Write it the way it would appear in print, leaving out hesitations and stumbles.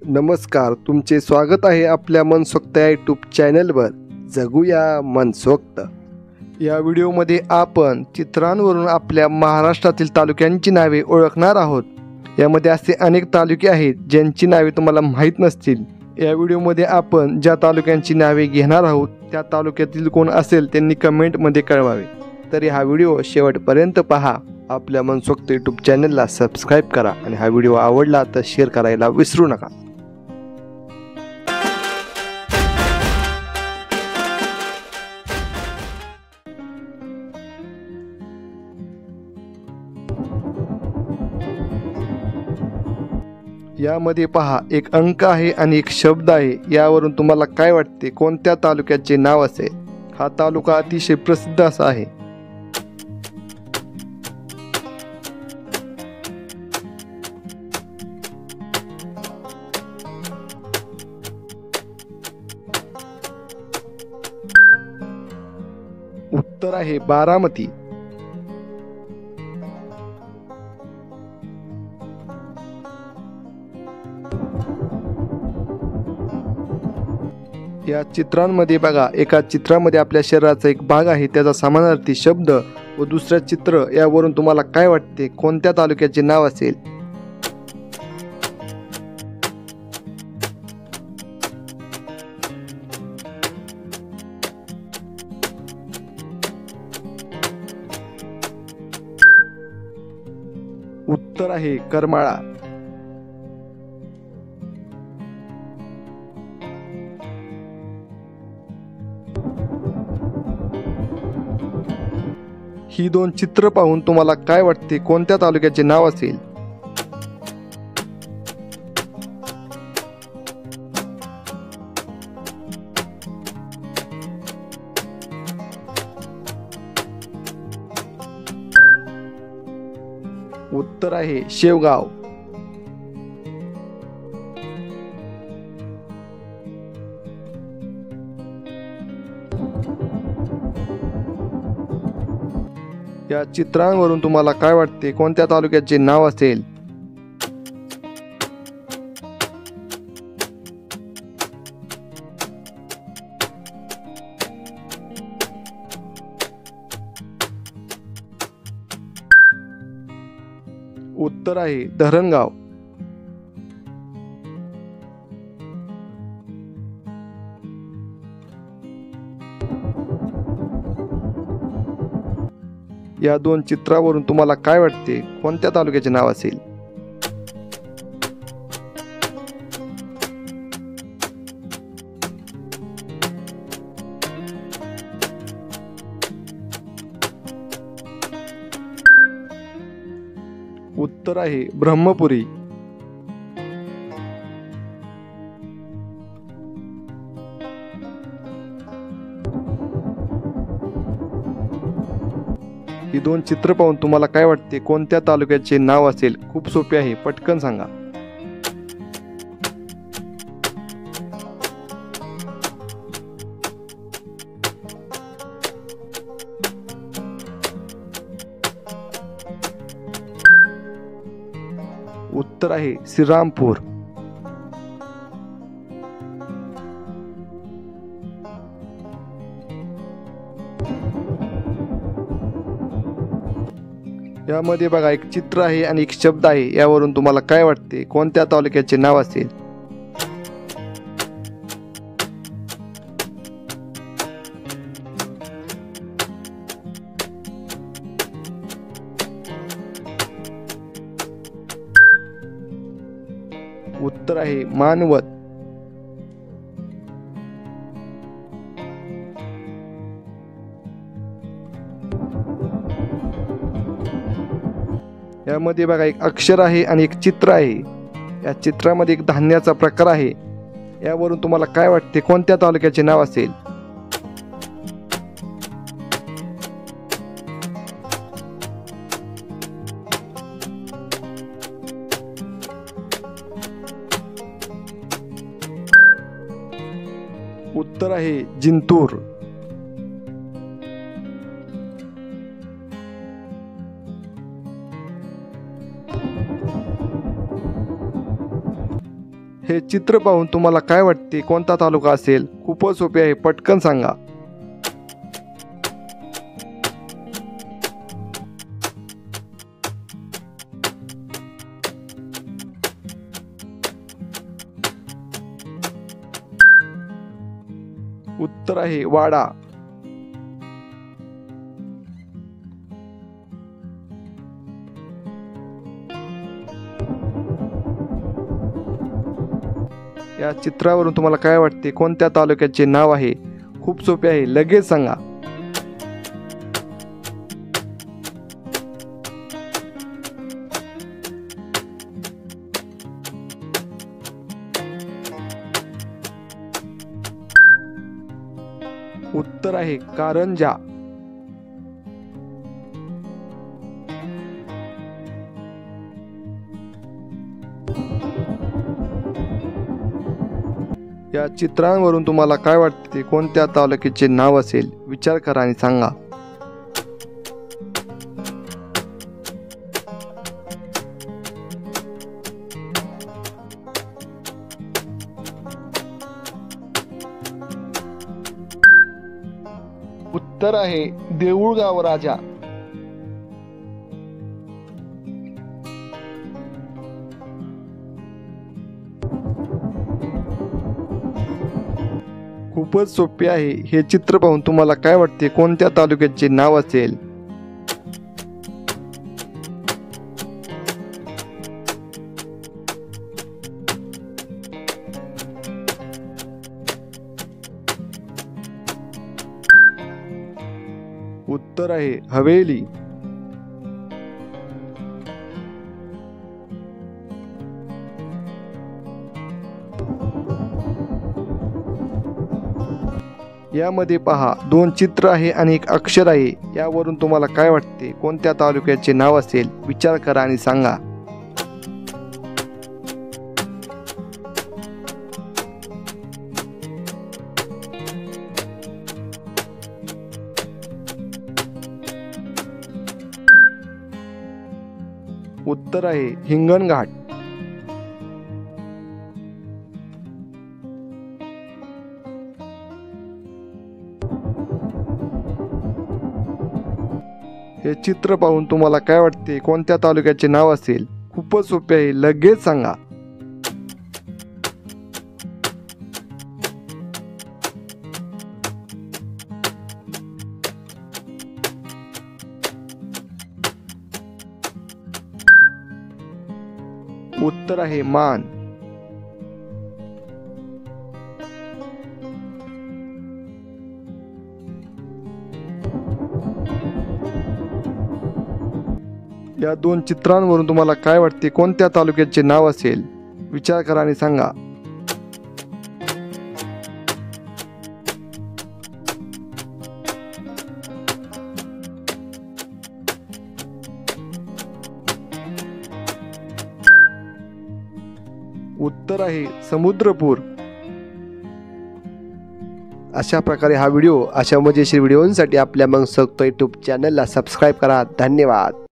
नमस्कार, तुमचे स्वागत आहे आपल्या मनसोक्त या यूट्यूब चॅनलवर. जगूया मनसोक्त. या व्हिडिओमध्ये आपण चित्रांवरून आपल्या महाराष्ट्रातील तालुक्यांची नावे ओळखणार आहोत. यामध्ये असे अनेक तालुके आहेत ज्यांची नावे तुम्हाला माहीत नसतील. या व्हिडिओमध्ये आपण ज्या तालुक्यांची नावे घेणार आहोत त्या तालुक्यातील कोण असेल त्यांनी कमेंटमध्ये कळवावे. तरी हा व्हिडिओ शेवटपर्यंत पहा. आपल्या मनसोक्त यूट्यूब चॅनलला सबस्क्राईब करा आणि हा व्हिडिओ आवडला तर शेअर करायला विसरू नका. यामध्ये पहा, एक अंक आहे आणि एक शब्द आहे. यावरून तुम्हाला काय वाटते कोणत्या तालुक्याचे नाव असेल? हा तालुका अतिशय प्रसिद्ध असा आहे. उत्तर आहे बारामती. या चित्रांमध्ये बघा, एका चित्रामध्ये आपल्या शरीराचा एक भाग आहे त्याचा समानार्थी शब्द व दुसरे चित्र. यावरून तुम्हाला काय वाटते कोणत्या तालुक्याचे नाव असेल? उत्तर आहे करमाळा. ही दोन चित्र पाहून तुम्हाला काय वाटते कोणत्या तालुक्याचे नाव असेल? उत्तर आहे शेवगाव. या चित्रांवरून तुम्हाला काय वाटते कोणत्या तालुक्याचे नाव असेल? उत्तर आहे धरणगाव. या दोन चित्रावरून तुम्हाला काय वाटते कोणत्या तालुक्याचे नाव असेल? उत्तर आहे ब्रह्मपुरी. ही दोन चित्र पाहून तुम्हाला काय वाटते कोणत्या तालुक्याचे नाव असेल? खूप सोपे आहे, पटकन सांगा. उत्तर आहे श्रीरामपूर. यामध्ये बघा, एक चित्र आहे आणि एक शब्द आहे. यावरून तुम्हाला काय वाटते कोणत्या तालुक्याचे नाव असेल? उत्तर आहे मानवत. यामध्ये बघा, एक अक्षर आहे आणि एक चित्र आहे. या चित्रामध्ये एक धान्याचा प्रकार आहे. यावरून तुम्हाला काय वाटते कोणत्या तालुक्याचे नाव असेल? उत्तर आहे जिंतूर. हे चित्र पाहून तुम्हाला काय वाटते कोणता तालुका असेल? खूपच सोपे आहे, पटकन सांगा. उत्तर आहे वाडा. या चित्रावरून तुम्हाला काय वाटते कोणत्या तालुक्याचे नाव आहे? खूप सोपे आहे, लगेच सांगा. उत्तर आहे कारंजा. या चित्रांवरून तुम्हाला काय वाटते कोणत्या तालुक्याचे नाव असेल? विचार करा आणि सांगा. उत्तर आहे देऊळगाव राजा. खूपच सोपे आहे. हे चित्र पाहून तुम्हाला काय वाटते कोणत्या तालुक्याचे नाव असेल? उत्तर आहे हवेली. यामध्ये पहा, 2 चित्र आहे आणि 1 अक्षर आहे. यावरून तुम्हाला काय वाटते कोणत्या तालुक्याचे नाव असेल? विचार करा आणि सांगा. उत्तर आहे हिंगणघाट. हे चित्र पाहून तुम्हाला काय वाटते कोणत्या तालुक्याचे नाव असेल? खूपच सोपे आहे, लगेच सांगा. उत्तर आहे मान. या 2 चित्रांवरून तुम्हाला काय वाटते कोणत्या तालुक्याचे नाव असेल? विचार करा आणि सांगा. उत्तर आहे समुद्रपूर. अशा प्रकारे हा व्हिडिओ, अशा मजेशीर व्हिडिओंसाठी आपल्या मनसोक्त यूट्यूब चॅनलला सबस्क्राईब करा. धन्यवाद.